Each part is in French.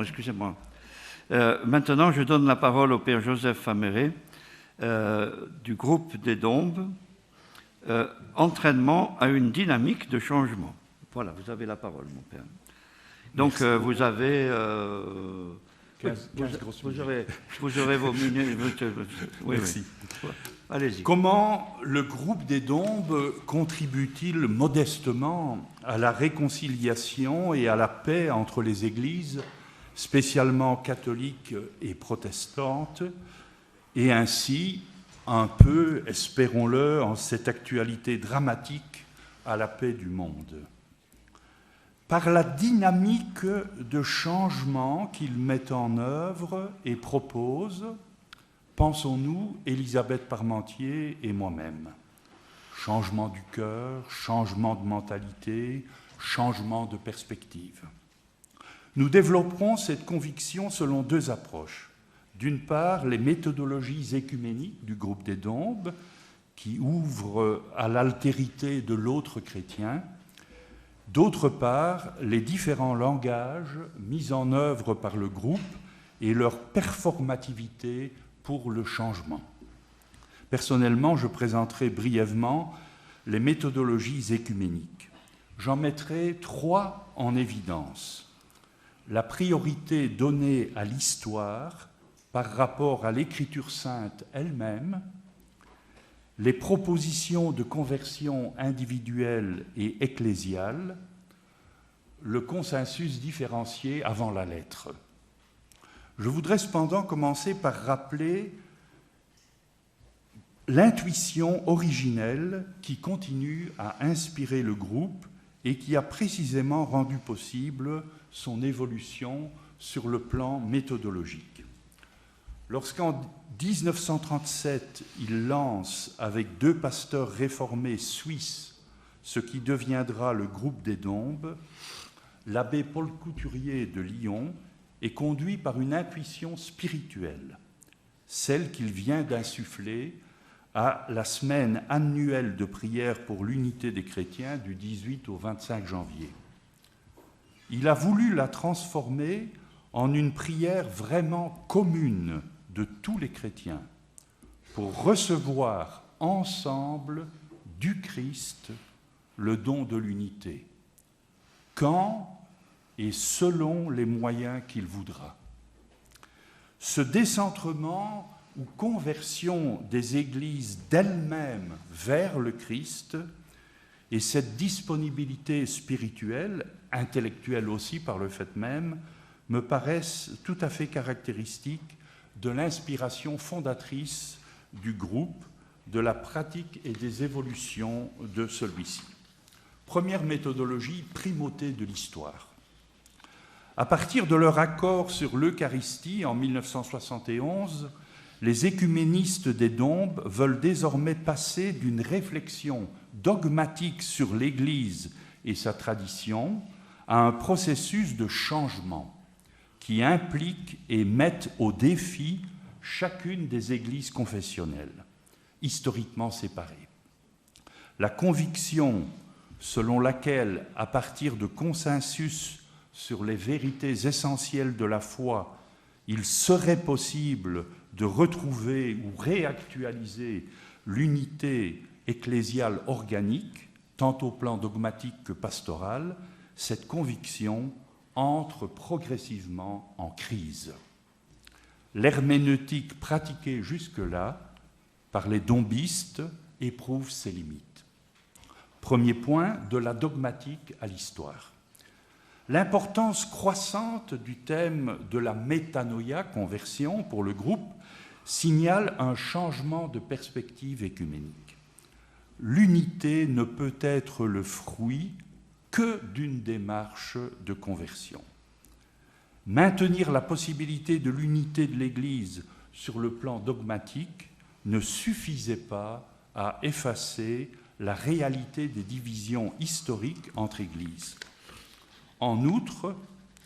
Excusez-moi. Maintenant, je donne la parole au Père Joseph Fameret du groupe des Dombes, entraînement à une dynamique de changement. Voilà, vous avez la parole, mon Père. Donc, vous avez... 15 vous aurez vos minutes. Oui, merci. Oui. Allez-y. Comment le groupe des Dombes contribue-t-il modestement à la réconciliation et à la paix entre les églises, spécialement catholiques et protestantes, et ainsi, un peu, espérons-le, en cette actualité dramatique, à la paix du monde? Par la dynamique de changement qu'il met en œuvre et propose, pensons-nous, Élisabeth Parmentier et moi-même. Changement du cœur, changement de mentalité, changement de perspective. Nous développerons cette conviction selon deux approches. D'une part, les méthodologies écuméniques du groupe des Dombes, qui ouvrent à l'altérité de l'autre chrétien. D'autre part, les différents langages mis en œuvre par le groupe et leur performativité pour le changement. Personnellement, je présenterai brièvement les méthodologies écuméniques. J'en mettrai trois en évidence. La priorité donnée à l'histoire par rapport à l'Écriture sainte elle-même, les propositions de conversion individuelle et ecclésiale, le consensus différencié avant la lettre. Je voudrais cependant commencer par rappeler l'intuition originelle qui continue à inspirer le groupe et qui a précisément rendu possible son évolution sur le plan méthodologique. Lorsqu'en 1937, il lance avec deux pasteurs réformés suisses ce qui deviendra le groupe des Dombes, l'abbé Paul Couturier de Lyon est conduit par une intuition spirituelle, celle qu'il vient d'insuffler à la semaine annuelle de prière pour l'unité des chrétiens du 18 au 25 janvier. Il a voulu la transformer en une prière vraiment commune de tous les chrétiens pour recevoir ensemble du Christ le don de l'unité, quand et selon les moyens qu'il voudra. Ce décentrement ou conversion des églises d'elles-mêmes vers le Christ et cette disponibilité spirituelle, intellectuelle aussi par le fait même, me paraissent tout à fait caractéristiques de l'inspiration fondatrice du groupe, de la pratique et des évolutions de celui-ci. Première méthodologie, primauté de l'histoire. À partir de leur accord sur l'Eucharistie en 1971, les écuménistes des Dombes veulent désormais passer d'une réflexion dogmatique sur l'Église et sa tradition à un processus de changement qui implique et met au défi chacune des églises confessionnelles, historiquement séparées. La conviction selon laquelle, à partir de consensus sur les vérités essentielles de la foi, il serait possible de retrouver ou réactualiser l'unité ecclésiale organique, tant au plan dogmatique que pastoral, cette conviction entre progressivement en crise. L'herméneutique pratiquée jusque-là par les dombistes éprouve ses limites. Premier point, de la dogmatique à l'histoire. L'importance croissante du thème de la métanoïa, conversion, pour le groupe, signale un changement de perspective écuménique. L'unité ne peut être le fruit que d'une démarche de conversion. Maintenir la possibilité de l'unité de l'Église sur le plan dogmatique ne suffisait pas à effacer la réalité des divisions historiques entre Églises. En outre,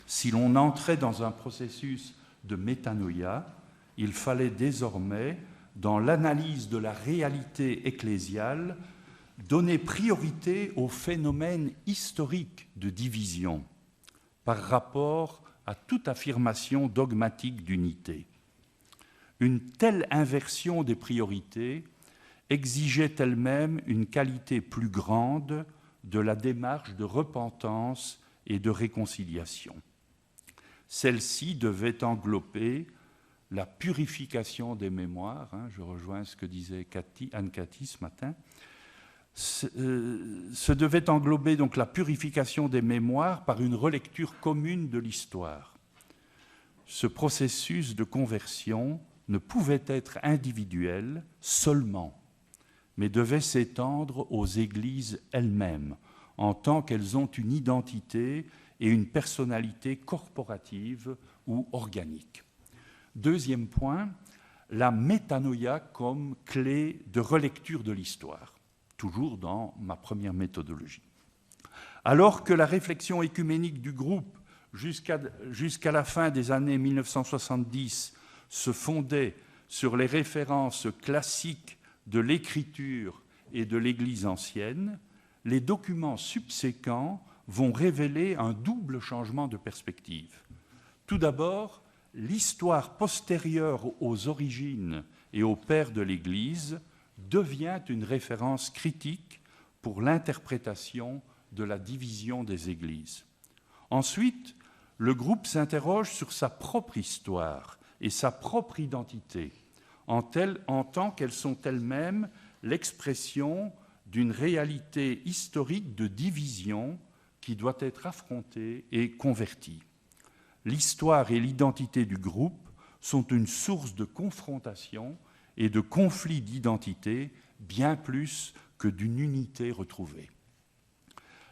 si l'on entrait dans un processus de métanoïa, il fallait désormais, dans l'analyse de la réalité ecclésiale, donner priorité au phénomène historique de division par rapport à toute affirmation dogmatique d'unité. Une telle inversion des priorités exigeait elle-même une qualité plus grande de la démarche de repentance et de réconciliation. Celle-ci devait englober la purification des mémoires, je rejoins ce que disait Anne-Cathy ce matin, ce devait englober donc la purification des mémoires par une relecture commune de l'histoire. Ce processus de conversion ne pouvait être individuel seulement, mais devait s'étendre aux églises elles-mêmes, en tant qu'elles ont une identité et une personnalité corporative ou organique. Deuxième point, la métanoïa comme clé de relecture de l'histoire, toujours dans ma première méthodologie. Alors que la réflexion écuménique du groupe jusqu'à la fin des années 1970 se fondait sur les références classiques de l'écriture et de l'Église ancienne, les documents subséquents vont révéler un double changement de perspective. Tout d'abord, l'histoire postérieure aux origines et aux pères de l'Église devient une référence critique pour l'interprétation de la division des Églises. Ensuite, le groupe s'interroge sur sa propre histoire et sa propre identité, en tant qu'elles sont elles-mêmes l'expression d'une réalité historique de division qui doit être affrontée et convertie. L'histoire et l'identité du groupe sont une source de confrontation et de conflit d'identité bien plus que d'une unité retrouvée.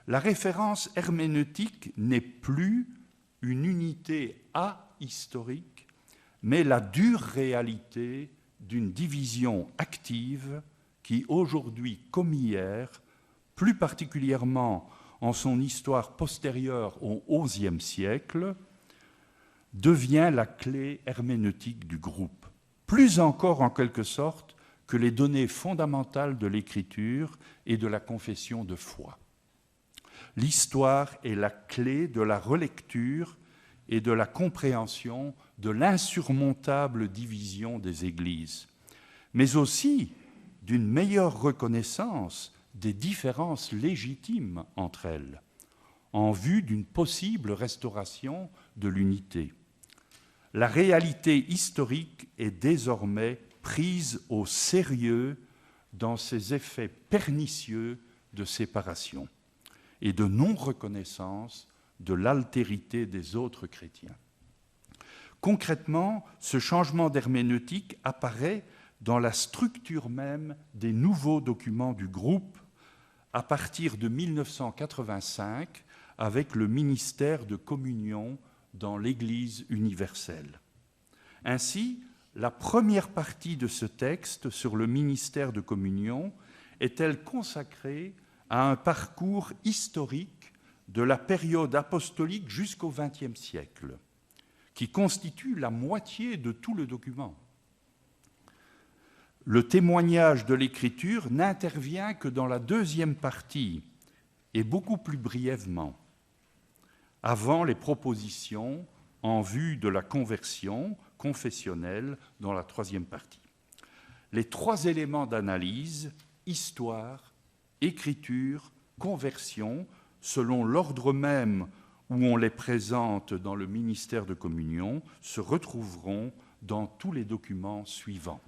La référence herméneutique n'est plus une unité ahistorique, mais la dure réalité d'une division active qui, aujourd'hui comme hier, plus particulièrement en son histoire postérieure au XIe siècle, devient la clé herméneutique du groupe, plus encore en quelque sorte que les données fondamentales de l'écriture et de la confession de foi. L'histoire est la clé de la relecture et de la compréhension de l'insurmontable division des Églises, mais aussi d'une meilleure reconnaissance des différences légitimes entre elles, en vue d'une possible restauration de l'unité. La réalité historique est désormais prise au sérieux dans ses effets pernicieux de séparation et de non-reconnaissance de l'altérité des autres chrétiens. Concrètement, ce changement d'herméneutique apparaît dans la structure même des nouveaux documents du groupe à partir de 1985 avec le ministère de communion dans l'Église universelle. Ainsi, la première partie de ce texte sur le ministère de communion est-elle consacrée à un parcours historique de la période apostolique jusqu'au XXe siècle, qui constitue la moitié de tout le document. Le témoignage de l'Écriture n'intervient que dans la deuxième partie et beaucoup plus brièvement, avant les propositions en vue de la conversion confessionnelle dans la troisième partie. Les trois éléments d'analyse, histoire, écriture, conversion, selon l'ordre même où on les présente dans le ministère de communion, se retrouveront dans tous les documents suivants.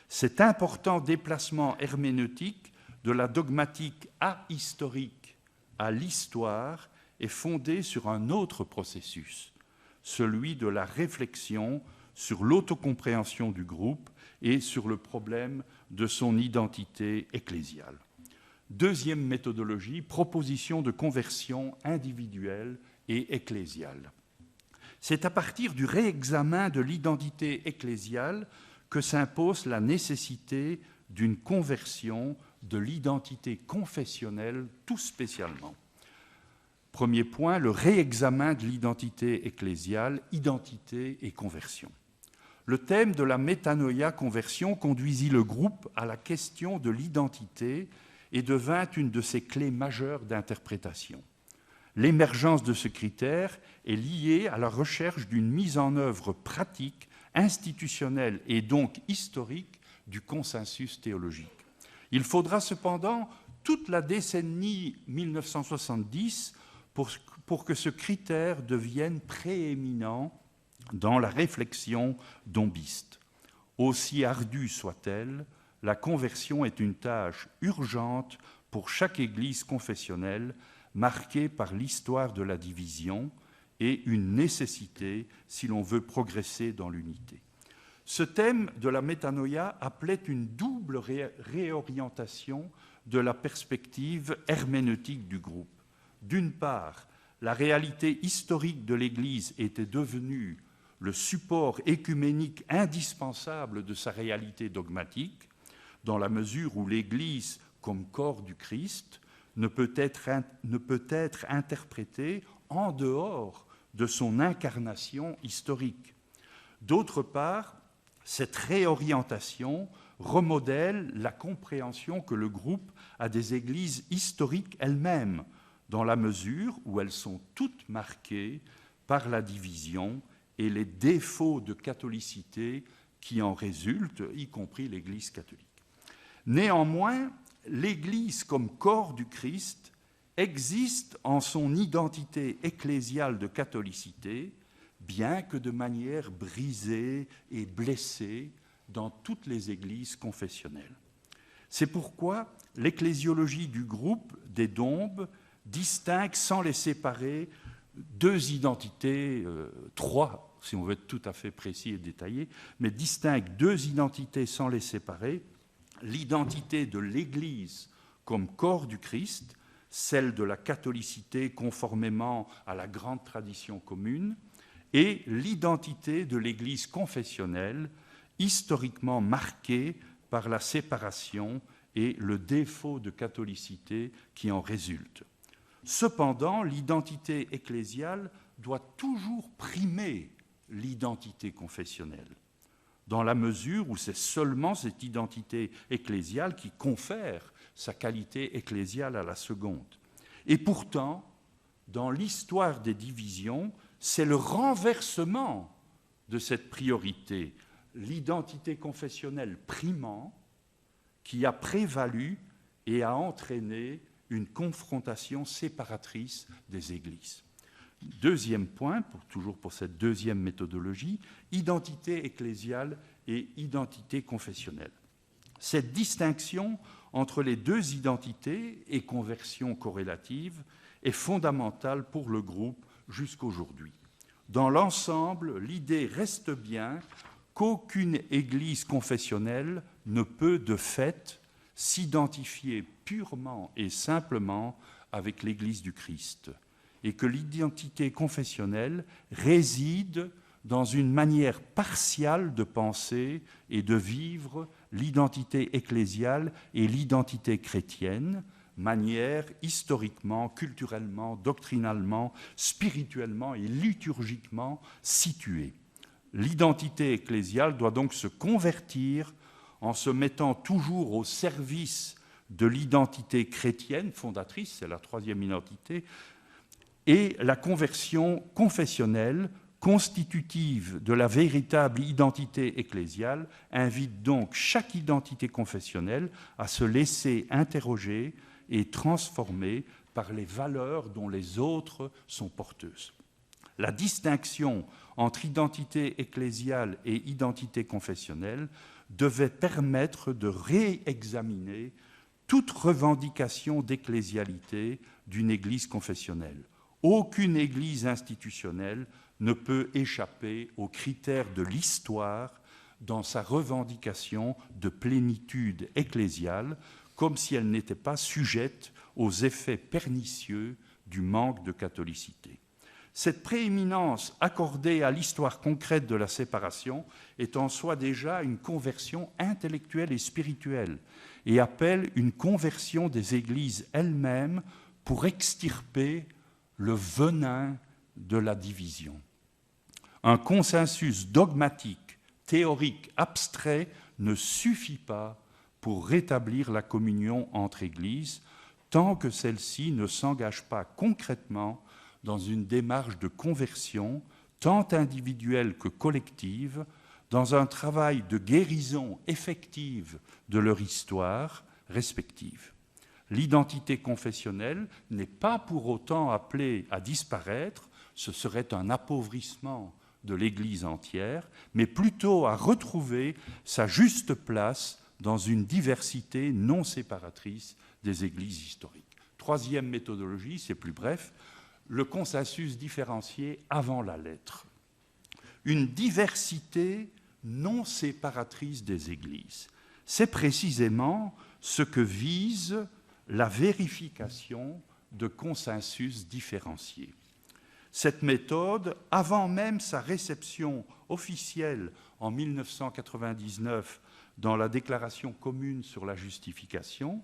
Cet important déplacement herméneutique de la dogmatique ahistorique à l'histoire est fondé sur un autre processus, celui de la réflexion sur l'autocompréhension du groupe et sur le problème de son identité ecclésiale. Deuxième méthodologie, proposition de conversion individuelle et ecclésiale. C'est à partir du réexamen de l'identité ecclésiale que s'impose la nécessité d'une conversion de l'identité confessionnelle tout spécialement. Premier point, le réexamen de l'identité ecclésiale, identité et conversion. Le thème de la métanoïa conversion conduisit le groupe à la question de l'identité et devint une de ses clés majeures d'interprétation. L'émergence de ce critère est liée à la recherche d'une mise en œuvre pratique, institutionnelle et donc historique du consensus théologique. Il faudra cependant toute la décennie 1970 pour que ce critère devienne prééminent dans la réflexion dombiste. Aussi ardue soit-elle, la conversion est une tâche urgente pour chaque Église confessionnelle marquée par l'histoire de la division et une nécessité si l'on veut progresser dans l'unité. Ce thème de la métanoïa appelait une double réorientation de la perspective herméneutique du groupe. D'une part, la réalité historique de l'Église était devenue le support écuménique indispensable de sa réalité dogmatique, dans la mesure où l'Église, comme corps du Christ, ne peut être interprétée en dehors de son incarnation historique. D'autre part, cette réorientation remodèle la compréhension que le groupe a des églises historiques elles-mêmes, dans la mesure où elles sont toutes marquées par la division et les défauts de catholicité qui en résultent, y compris l'Église catholique. Néanmoins, l'Église comme corps du Christ existe en son identité ecclésiale de catholicité, bien que de manière brisée et blessée dans toutes les églises confessionnelles. C'est pourquoi l'ecclésiologie du groupe des Dombes distingue, sans les séparer, deux identités, trois, si on veut être tout à fait précis et détaillé, mais distingue deux identités sans les séparer, l'identité de l'Église comme corps du Christ, celle de la catholicité conformément à la grande tradition commune, et l'identité de l'Église confessionnelle, historiquement marquée par la séparation et le défaut de catholicité qui en résulte. Cependant, l'identité ecclésiale doit toujours primer l'identité confessionnelle, dans la mesure où c'est seulement cette identité ecclésiale qui confère sa qualité ecclésiale à la seconde. Et pourtant, dans l'histoire des divisions, c'est le renversement de cette priorité, l'identité confessionnelle primant, qui a prévalu et a entraîné une confrontation séparatrice des églises. Deuxième point, toujours pour cette deuxième méthodologie, identité ecclésiale et identité confessionnelle. Cette distinction entre les deux identités et conversion corrélative est fondamentale pour le groupe jusqu'aujourd'hui. Dans l'ensemble, l'idée reste bien qu'aucune église confessionnelle ne peut de fait s'identifier purement et simplement avec l'Église du Christ, et que l'identité confessionnelle réside dans une manière partiale de penser et de vivre l'identité ecclésiale et l'identité chrétienne, manière historiquement, culturellement, doctrinalement, spirituellement et liturgiquement située. L'identité ecclésiale doit donc se convertir en se mettant toujours au service de l'identité chrétienne fondatrice, c'est la troisième identité, et la conversion confessionnelle, constitutive de la véritable identité ecclésiale, invite donc chaque identité confessionnelle à se laisser interroger et transformer par les valeurs dont les autres sont porteuses. La distinction entre identité ecclésiale et identité confessionnelle devait permettre de réexaminer toute revendication d'ecclésialité d'une église confessionnelle. Aucune église institutionnelle ne peut échapper aux critères de l'histoire dans sa revendication de plénitude ecclésiale, comme si elle n'était pas sujette aux effets pernicieux du manque de catholicité. Cette prééminence accordée à l'histoire concrète de la séparation est en soi déjà une conversion intellectuelle et spirituelle et appelle une conversion des églises elles-mêmes pour extirper le venin de la division. Un consensus dogmatique, théorique, abstrait ne suffit pas pour rétablir la communion entre églises tant que celle-ci ne s'engage pas concrètement dans une démarche de conversion, tant individuelle que collective, dans un travail de guérison effective de leur histoire respective. L'identité confessionnelle n'est pas pour autant appelée à disparaître, ce serait un appauvrissement de l'Église entière, mais plutôt à retrouver sa juste place dans une diversité non séparatrice des Églises historiques. Troisième méthodologie, c'est plus bref, le consensus différencié avant la lettre. Une diversité non séparatrice des Églises. C'est précisément ce que vise la vérification de consensus différenciés. Cette méthode, avant même sa réception officielle en 1999 dans la Déclaration commune sur la justification,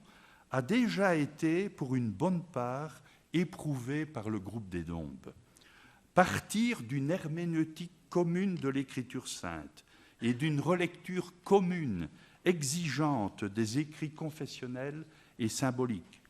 a déjà été, pour une bonne part, éprouvée par le groupe des Dombes. Partir d'une herméneutique commune de l'Écriture sainte et d'une relecture commune, exigeante des écrits confessionnels et symboliques,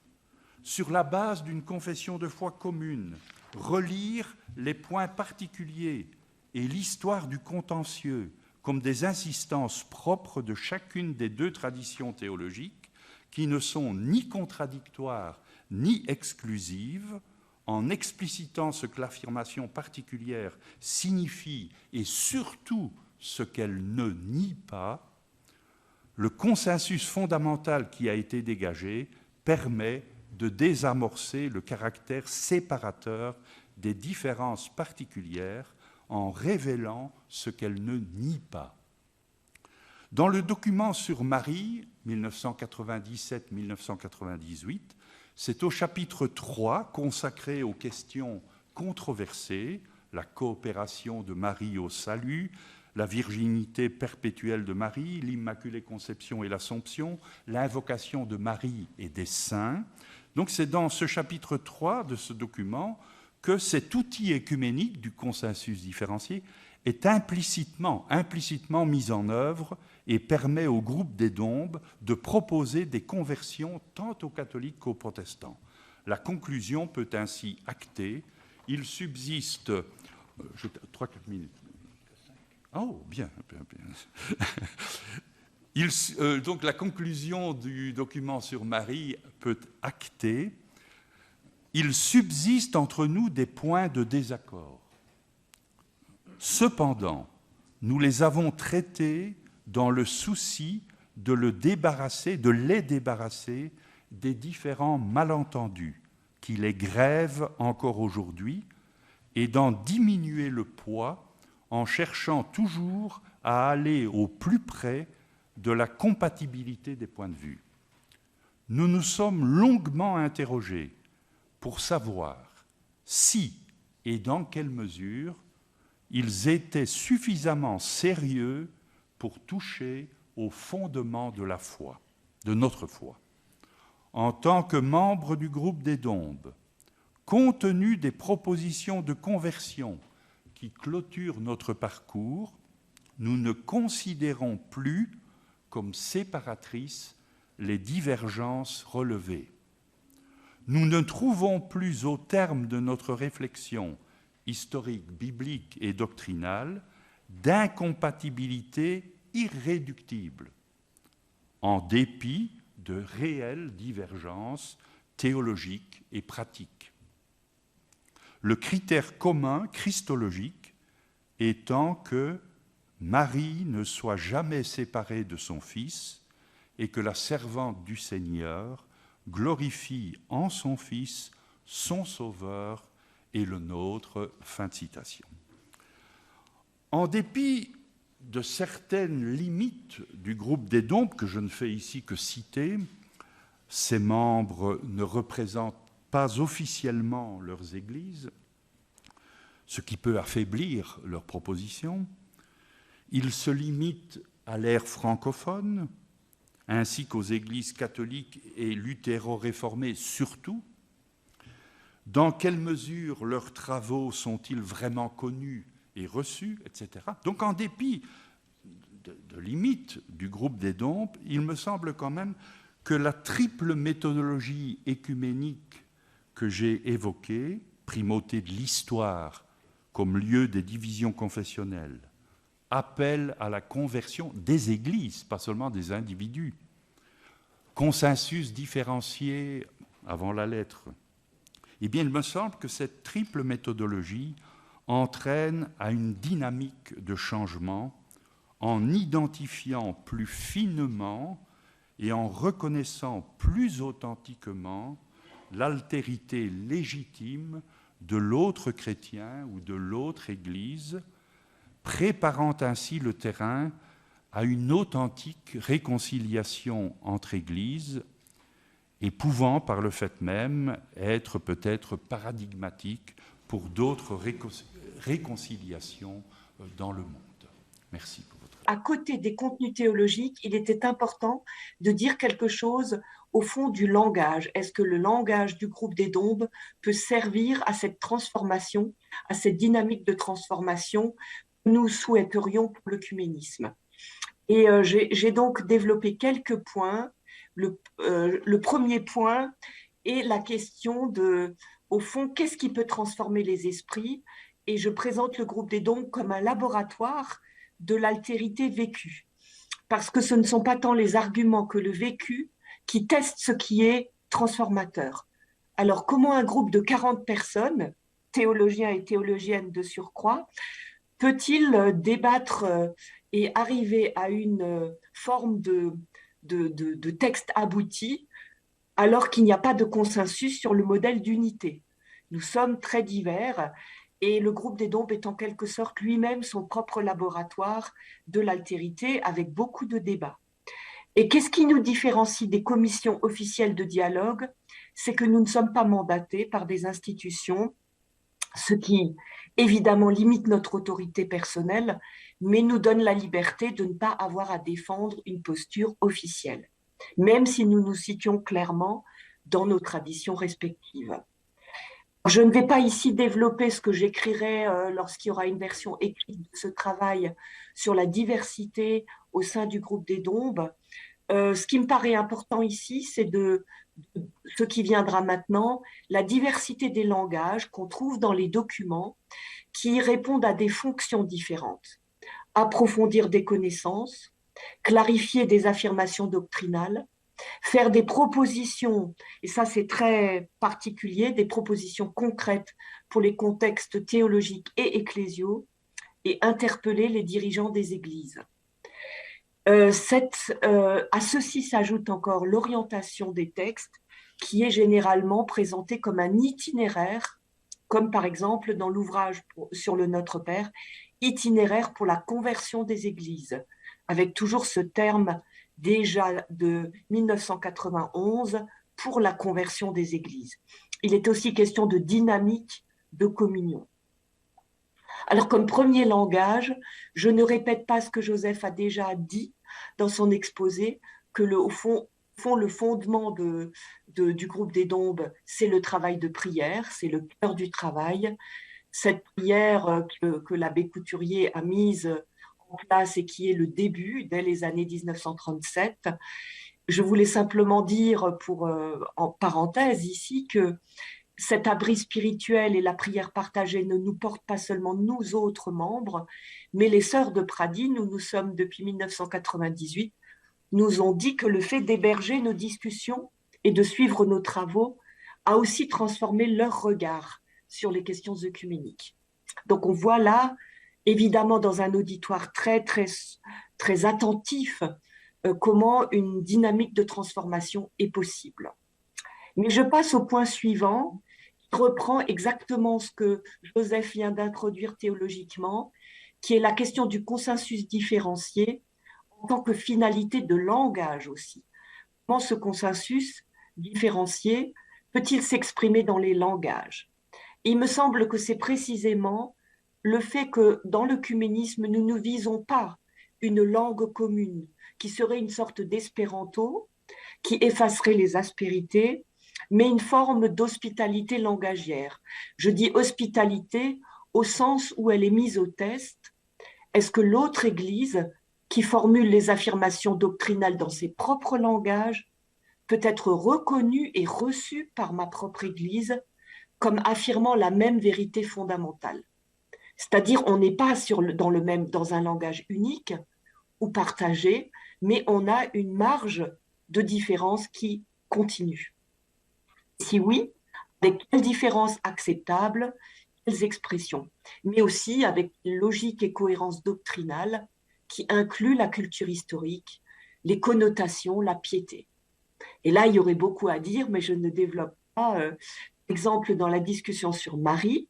sur la base d'une confession de foi commune, relire les points particuliers et l'histoire du contentieux comme des insistances propres de chacune des deux traditions théologiques qui ne sont ni contradictoires ni exclusives, en explicitant ce que l'affirmation particulière signifie et surtout ce qu'elle ne nie pas, le consensus fondamental qui a été dégagé permet de désamorcer le caractère séparateur des différences particulières en révélant ce qu'elle ne nie pas. Dans le document sur Marie, 1997-1998, c'est au chapitre 3 consacré aux questions controversées, la coopération de Marie au salut, la virginité perpétuelle de Marie, l'Immaculée Conception et l'Assomption, l'invocation de Marie et des saints. Donc c'est dans ce chapitre 3 de ce document que cet outil œcuménique du consensus différencié est implicitement mis en œuvre et permet au groupe des Dombes de proposer des conversions tant aux catholiques qu'aux protestants. La conclusion peut ainsi acter. Il subsiste... 3-4 minutes. Oh, bien. Donc la conclusion du document sur Marie peut acter. Il subsiste entre nous des points de désaccord. Cependant, nous les avons traités dans le souci de les débarrasser des différents malentendus qui les grèvent encore aujourd'hui et d'en diminuer le poids en cherchant toujours à aller au plus près de la compatibilité des points de vue. Nous nous sommes longuement interrogés pour savoir si et dans quelle mesure ils étaient suffisamment sérieux pour toucher au fondement de la foi, de notre foi. En tant que membres du groupe des Dombes, compte tenu des propositions de conversion qui clôturent notre parcours, nous ne considérons plus comme séparatrices les divergences relevées. Nous ne trouvons plus au terme de notre réflexion historique, biblique et doctrinale d'incompatibilité irréductible, en dépit de réelles divergences théologiques et pratiques. Le critère commun christologique étant que Marie ne soit jamais séparée de son Fils et que la servante du Seigneur glorifie en son Fils son Sauveur et le nôtre. Fin de citation. En dépit de certaines limites du groupe des Dombes, que je ne fais ici que citer, ses membres ne représentent pas officiellement leurs églises, ce qui peut affaiblir leurs propositions. Ils se limitent à l'ère francophone, ainsi qu'aux églises catholiques et luthéro-réformées surtout. Dans quelle mesure leurs travaux sont-ils vraiment connus et reçus, etc. Donc en dépit de limites du groupe des Dombes, il me semble quand même que la triple méthodologie écuménique que j'ai évoquée, primauté de l'histoire comme lieu des divisions confessionnelles, appel à la conversion des églises, pas seulement des individus, consensus différencié avant la lettre, eh bien, il me semble que cette triple méthodologie entraîne à une dynamique de changement en identifiant plus finement et en reconnaissant plus authentiquement l'altérité légitime de l'autre chrétien ou de l'autre Église, préparant ainsi le terrain à une authentique réconciliation entre Églises et pouvant par le fait même être peut-être paradigmatique pour d'autres réconciliations dans le monde. Merci pour votre... À côté des contenus théologiques, il était important de dire quelque chose au fond du langage. Est-ce que le langage du groupe des Dombes peut servir à cette transformation, à cette dynamique de transformation que nous souhaiterions pour l'œcuménisme? Et j'ai donc développé quelques points. Le premier point est la question de, au fond, qu'est-ce qui peut transformer les esprits? Et je présente le groupe des Dombes comme un laboratoire de l'altérité vécue. Parce que ce ne sont pas tant les arguments que le vécu qui testent ce qui est transformateur. Alors, comment un groupe de 40 personnes, théologiens et théologiennes de surcroît, peut-il débattre et arriver à une forme de texte abouti alors qu'il n'y a pas de consensus sur le modèle d'unité? Nous sommes très divers et le groupe des Dombes est en quelque sorte lui-même son propre laboratoire de l'altérité avec beaucoup de débats. Et qu'est-ce qui nous différencie des commissions officielles de dialogue? C'est que nous ne sommes pas mandatés par des institutions, ce qui évidemment limite notre autorité personnelle, mais nous donne la liberté de ne pas avoir à défendre une posture officielle, même si nous nous situons clairement dans nos traditions respectives. Je ne vais pas ici développer ce que j'écrirai lorsqu'il y aura une version écrite de ce travail sur la diversité au sein du groupe des Dombes. Ce qui me paraît important ici, c'est de ce qui viendra maintenant, la diversité des langages qu'on trouve dans les documents qui répondent à des fonctions différentes. Approfondir des connaissances, clarifier des affirmations doctrinales, faire des propositions, et ça c'est très particulier, des propositions concrètes pour les contextes théologiques et ecclésiaux, et interpeller les dirigeants des églises. À ceci s'ajoute encore l'orientation des textes, qui est généralement présentée comme un itinéraire, comme par exemple dans l'ouvrage sur le Notre Père, itinéraire pour la conversion des églises, avec toujours ce terme déjà de 1991 pour la conversion des églises. Il est aussi question de dynamique de communion. Alors, comme premier langage, je ne répète pas ce que Joseph a déjà dit dans son exposé, que au fond, le fondement du groupe des Dombes, c'est le travail de prière, c'est le cœur du travail. Cette prière que l'abbé Couturier a mise en place et qui est le début, dès les années 1937. Je voulais simplement dire, en parenthèse ici, que cet abri spirituel et la prière partagée ne nous portent pas seulement nous autres membres, mais les sœurs de Pradines, où nous sommes depuis 1998, nous ont dit que le fait d'héberger nos discussions et de suivre nos travaux a aussi transformé leur regard sur les questions œcuméniques. Donc on voit là, évidemment dans un auditoire très, très, très attentif, comment une dynamique de transformation est possible. Mais je passe au point suivant, qui reprend exactement ce que Joseph vient d'introduire théologiquement, qui est la question du consensus différencié en tant que finalité de langage aussi. Comment ce consensus différencié peut-il s'exprimer dans les langages? Et il me semble que c'est précisément le fait que dans l'œcuménisme, nous ne visons pas une langue commune qui serait une sorte d'espéranto, qui effacerait les aspérités, mais une forme d'hospitalité langagière. Je dis hospitalité au sens où elle est mise au test. Est-ce que l'autre Église, qui formule les affirmations doctrinales dans ses propres langages, peut être reconnue et reçue par ma propre Église comme affirmant la même vérité fondamentale. C'est-à-dire, on n'est pas dans un langage unique ou partagé, mais on a une marge de différence qui continue. Si oui, avec quelles différences acceptables, quelles expressions, mais aussi avec une logique et cohérence doctrinale qui inclut la culture historique, les connotations, la piété. Et là, il y aurait beaucoup à dire, mais je ne développe pas. Exemple, dans la discussion sur Marie,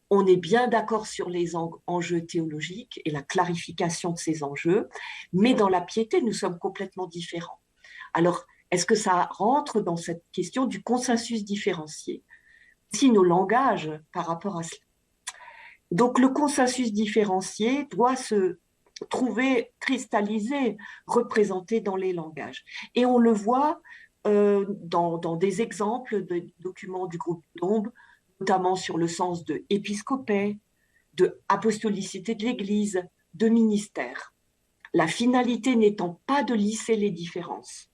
on est bien d'accord sur les enjeux théologiques et la clarification de ces enjeux, mais dans la piété, nous sommes complètement différents. Alors, est-ce que ça rentre dans cette question du consensus différencié? Si nos langages par rapport à cela. Donc, le consensus différencié doit se trouver cristallisé, représenté dans les langages. Et on le voit dans des exemples de documents du groupe d'Ombre, notamment sur le sens de épiscopé, de apostolicité de l'Église, de ministère. La finalité n'étant pas de lisser les différences,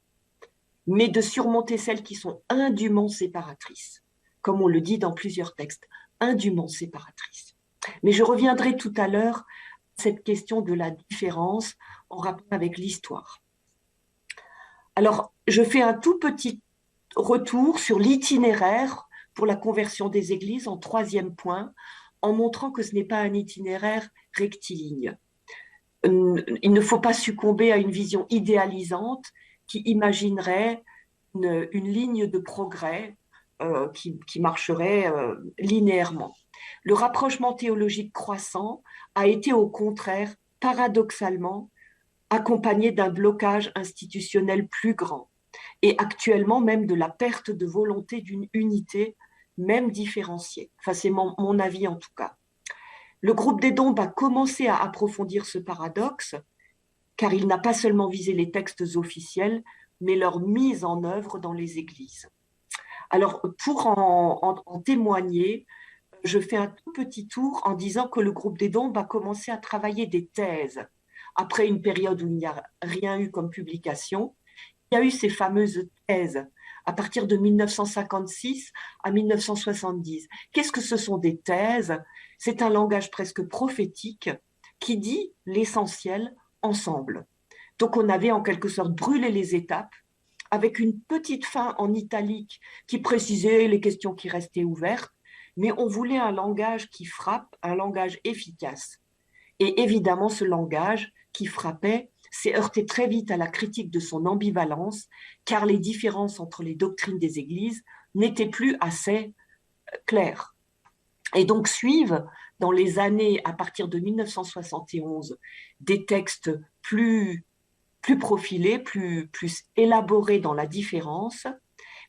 mais de surmonter celles qui sont indûment séparatrices, comme on le dit dans plusieurs textes, indûment séparatrices. Mais je reviendrai tout à l'heure à cette question de la différence en rapport avec l'histoire. Alors, je fais un tout petit retour sur l'itinéraire pour la conversion des églises en troisième point, en montrant que ce n'est pas un itinéraire rectiligne. Il ne faut pas succomber à une vision idéalisante qui imaginerait une ligne de progrès qui marcherait linéairement. Le rapprochement théologique croissant a été au contraire, paradoxalement, accompagné d'un blocage institutionnel plus grand et actuellement même de la perte de volonté d'une unité, même différenciée. Enfin, c'est mon avis en tout cas. Le groupe des Dombes a commencé à approfondir ce paradoxe, car il n'a pas seulement visé les textes officiels, mais leur mise en œuvre dans les églises. Alors, pour en témoigner, je fais un tout petit tour en disant que le groupe des Dombes a commencé à travailler des thèses. Après une période où il n'y a rien eu comme publication, il y a eu ces fameuses thèses à partir de 1956 à 1970. Qu'est-ce que ce sont des thèses? C'est un langage presque prophétique qui dit l'essentiel ensemble. Donc on avait en quelque sorte brûlé les étapes avec une petite fin en italique qui précisait les questions qui restaient ouvertes, mais on voulait un langage qui frappe, un langage efficace. Et évidemment, ce langage qui frappait s'est heurté très vite à la critique de son ambivalence, car les différences entre les doctrines des églises n'étaient plus assez claires. Et donc suivent, dans les années à partir de 1971, des textes plus profilés, plus élaborés dans la différence,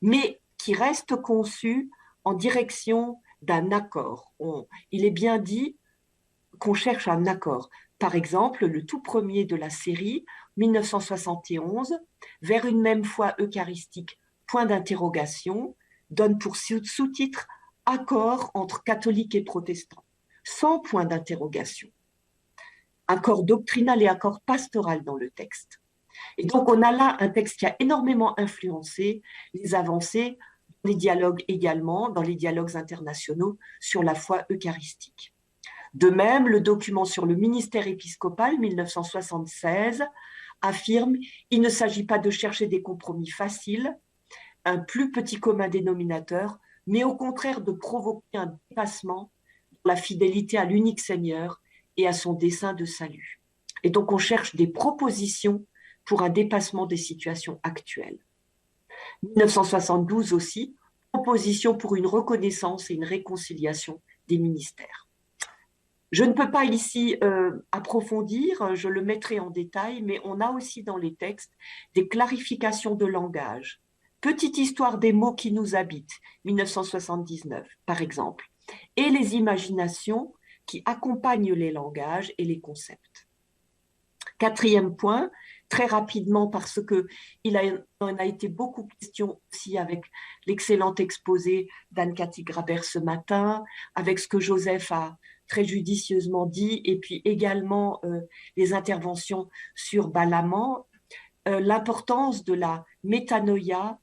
mais qui restent conçus en direction d'un accord. Il est bien dit qu'on cherche un accord. Par exemple, le tout premier de la série, 1971, Vers une même foi eucharistique, point d'interrogation, donne pour sous-titre Accord entre catholiques et protestants, sans point d'interrogation. Accord doctrinal et accord pastoral dans le texte. Et donc, on a là un texte qui a énormément influencé les avancées, les dialogues également, dans les dialogues internationaux sur la foi eucharistique. De même, le document sur le ministère épiscopal, 1976, affirme « Il ne s'agit pas de chercher des compromis faciles, un plus petit commun dénominateur, mais au contraire de provoquer un dépassement de la fidélité à l'unique Seigneur et à son dessein de salut. » Et donc, on cherche des propositions pour un dépassement des situations actuelles. 1972 aussi, proposition pour une reconnaissance et une réconciliation des ministères. Je ne peux pas ici approfondir, je le mettrai en détail, mais on a aussi dans les textes des clarifications de langage. Petite histoire des mots qui nous habitent, 1979 par exemple, et les imaginations qui accompagnent les langages et les concepts. Quatrième point, très rapidement parce qu'il en a été beaucoup question aussi avec l'excellent exposé d'Anne-Cathy Grabert ce matin, avec ce que Joseph a très judicieusement dit, et puis également les interventions sur Balaman, l'importance de la métanoïa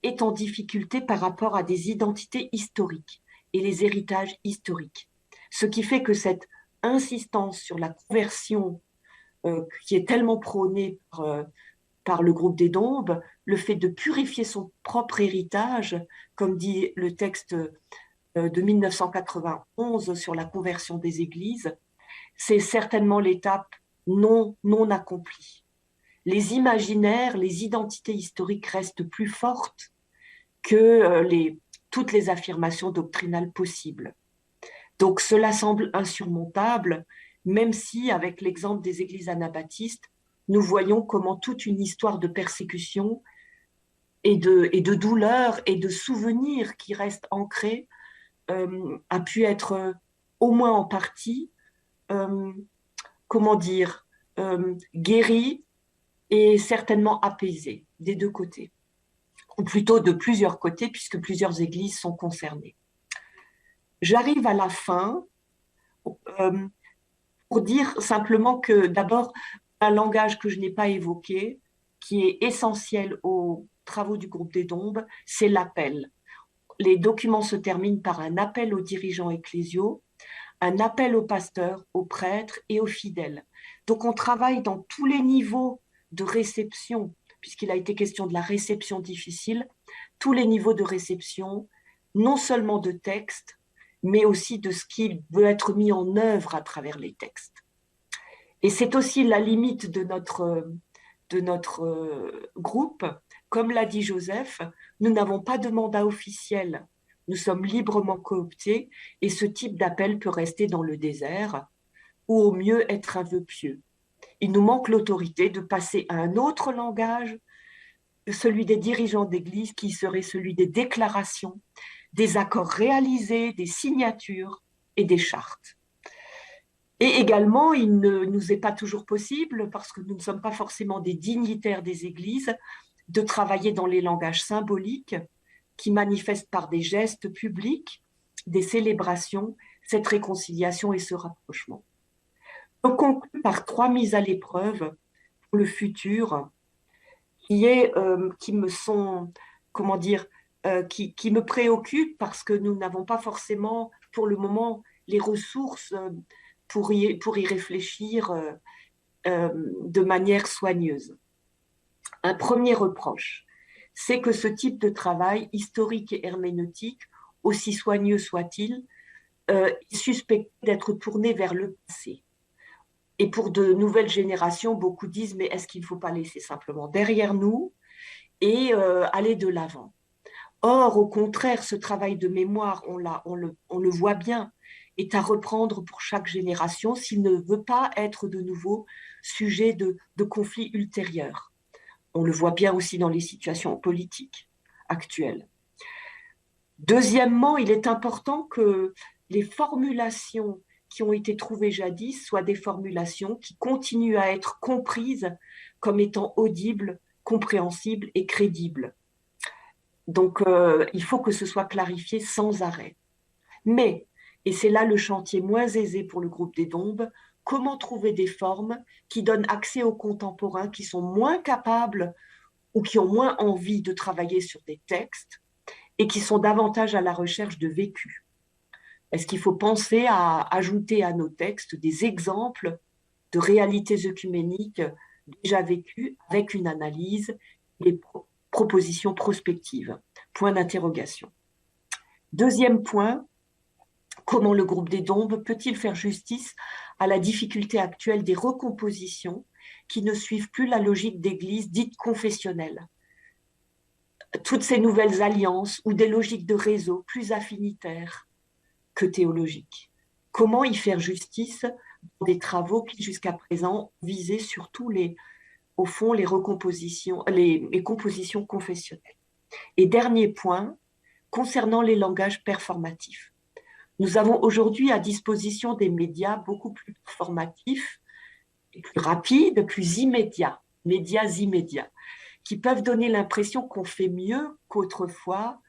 est en difficulté par rapport à des identités historiques. et les héritages historiques. Ce qui fait que cette insistance sur la conversion qui est tellement prônée par le groupe des Dombes, le fait de purifier son propre héritage, comme dit le texte de 1991 sur la conversion des églises, c'est certainement l'étape non accomplie. Les imaginaires, les identités historiques restent plus fortes que toutes les affirmations doctrinales possibles. Donc cela semble insurmontable, même si, avec l'exemple des églises anabaptistes, nous voyons comment toute une histoire de persécution et de douleur et de souvenirs qui restent ancrés a pu être, au moins en partie, guéri et certainement apaisé des deux côtés, ou plutôt de plusieurs côtés, puisque plusieurs églises sont concernées. J'arrive à la fin pour dire simplement que d'abord, un langage que je n'ai pas évoqué, qui est essentiel aux travaux du groupe des Dombes, c'est l'appel. Les documents se terminent par un appel aux dirigeants ecclésiaux, un appel aux pasteurs, aux prêtres et aux fidèles. Donc on travaille dans tous les niveaux de réception, puisqu'il a été question de la réception difficile, tous les niveaux de réception, non seulement de textes, mais aussi de ce qui veut être mis en œuvre à travers les textes. Et c'est aussi la limite de notre groupe. Comme l'a dit Joseph, nous n'avons pas de mandat officiel. Nous sommes librement cooptés et ce type d'appel peut rester dans le désert ou au mieux être un vœu pieux. Il nous manque l'autorité de passer à un autre langage, celui des dirigeants d'église, qui serait celui des déclarations, des accords réalisés, des signatures et des chartes. Et également, il ne nous est pas toujours possible, parce que nous ne sommes pas forcément des dignitaires des églises, de travailler dans les langages symboliques qui manifestent par des gestes publics, des célébrations, cette réconciliation et ce rapprochement. Je conclue par 3 mises à l'épreuve pour le futur qui me sont, qui me préoccupent parce que nous n'avons pas forcément pour le moment les ressources pour y réfléchir de manière soigneuse. Un premier reproche, c'est que ce type de travail historique et herméneutique, aussi soigneux soit-il, est suspecté d'être tourné vers le passé. Et pour de nouvelles générations, beaucoup disent, mais est-ce qu'il ne faut pas laisser simplement derrière nous et aller de l'avant? Or, au contraire, ce travail de mémoire, on le voit bien, est à reprendre pour chaque génération s'il ne veut pas être de nouveau sujet de conflits ultérieurs. On le voit bien aussi dans les situations politiques actuelles. Deuxièmement, il est important que les formulations qui ont été trouvées jadis soient des formulations qui continuent à être comprises comme étant audibles, compréhensibles et crédibles. Donc, il faut que ce soit clarifié sans arrêt. Mais, et c'est là le chantier moins aisé pour le groupe des Dombes, comment trouver des formes qui donnent accès aux contemporains qui sont moins capables ou qui ont moins envie de travailler sur des textes et qui sont davantage à la recherche de vécu? Est-ce qu'il faut penser à ajouter à nos textes des exemples de réalités œcuméniques déjà vécues avec une analyse et des propositions prospectives? Point d'interrogation. Deuxième point, comment le groupe des Dombes peut-il faire justice à la difficulté actuelle des recompositions qui ne suivent plus la logique d'église dite confessionnelle? Toutes ces nouvelles alliances ou des logiques de réseau plus affinitaires que théologiques. Comment y faire justice dans des travaux qui jusqu'à présent visaient surtout au fond les recompositions, les compositions confessionnelles? Et dernier point, concernant les langages performatifs. Nous avons aujourd'hui à disposition des médias beaucoup plus performatifs, plus rapides, plus immédiats, médias immédiats, qui peuvent donner l'impression qu'on fait mieux qu'autrefois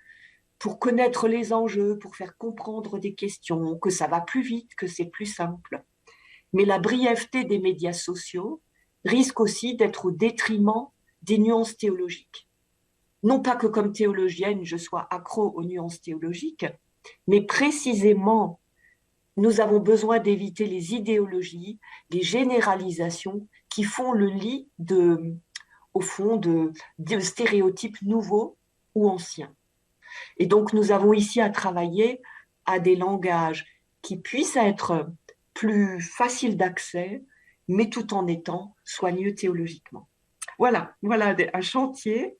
pour connaître les enjeux, pour faire comprendre des questions, que ça va plus vite, que c'est plus simple. Mais la brièveté des médias sociaux risque aussi d'être au détriment des nuances théologiques. Non pas que comme théologienne, je sois accro aux nuances théologiques, Mais précisément, nous avons besoin d'éviter les idéologies, les généralisations qui font le lit au fond, de stéréotypes nouveaux ou anciens. Et donc, nous avons ici à travailler à des langages qui puissent être plus faciles d'accès, mais tout en étant soigneux théologiquement. Voilà un chantier.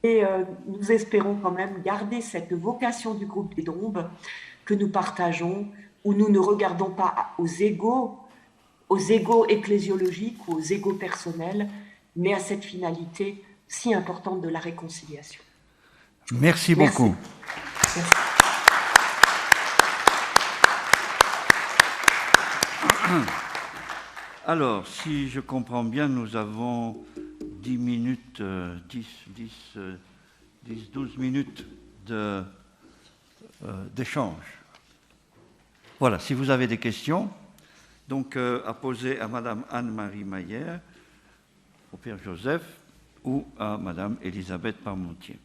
Et nous espérons quand même garder cette vocation du groupe des Dombes que nous partageons, où nous ne regardons pas aux égos ecclésiologiques ou aux égos personnels, mais à cette finalité si importante de la réconciliation. Merci beaucoup. Merci. Alors, si je comprends bien, nous avons 10 minutes, 12 minutes d'échange. Voilà, si vous avez des questions, donc à poser à Madame Anne-Marie Maillère, au Père Joseph, ou à Madame Elisabeth Parmentier.